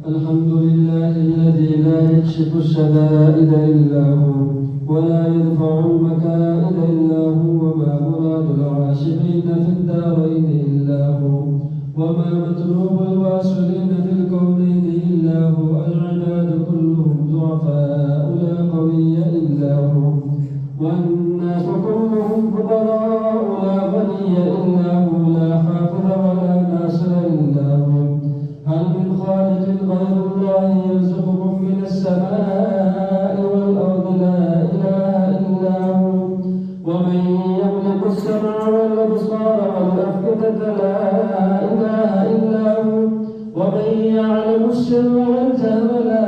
الحمد لله الذي لا يكشف الشدائد إلا هو ولا يدفع المكائد إلا هو وما مراد العاشقين في الدارين إلا هو وما مطلوب الواصلين في الكونين إلا هو العباد كلهم ضعفاء لا قوي إلا هو والناس كلهم فقراء لا غني إلا هو لا حافظ ولا ناصر إلا هو هل من خالق غير الله يرزقكم من السماء والأرض لا إله إلا هو ومن يملك السمع والأبصار والأفئدة لا إله إلا هو ومن يعلم السر والجهر لا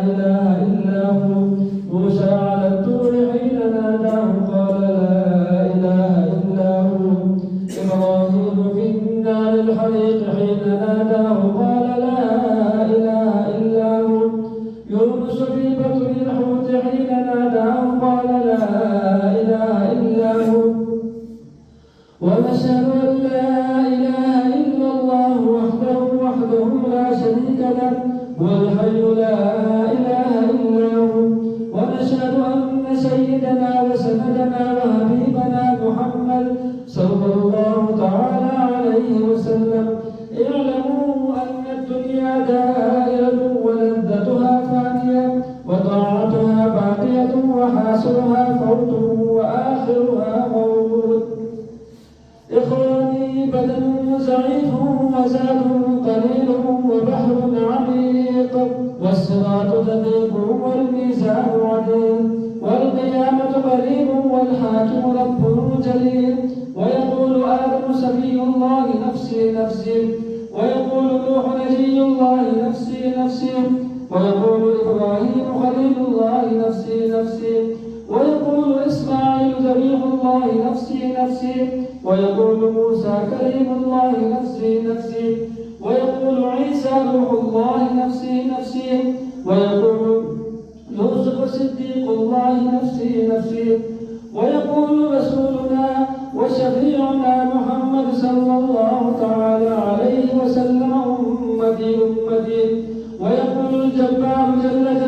إله إلا هو موسى على الطور حين ناداه قال لا إله إلا هو إبراهيم في النار الحريق حين ناداه قال لا إله إلا هو يونس في بطن الحوت حين ناداه قال لا إله إلا هو ونشهد أن لا إله إلا الله وحده لا شريك له والحي لا إله إلا هو ونشهد أن سيدنا وسندنا وحبيبنا محمد صلى الله تعالى عليه وسلم اعلموا أن الدنيا دائرة ولذتها فانية وطاعتها باقية وحاصلها فوت وآخرها موت إخواني بدن ضعيف وزاد قليل وبحر عميق والصراط دقيق والميزان عديل والقيامة قريب والحاكم رب جليل ويقول آدم سفي الله نفسي نفسي ويقول نوح نجي الله نفسي نفسي ويقول إبراهيم خليل الله نفسي نفسي ويقول إسماعيل ذبيح الله نفسي نفسي ويقول موسى كليم الله نفسي نفسي ويقول عيسى روح الله نفسي نفسي ويقول يوسف صديق الله نفسي نفسي ويقول رسولنا وشفيعنا محمد صلى الله تعالى عليه وسلم أمتي أمتي ويقول الجبار جل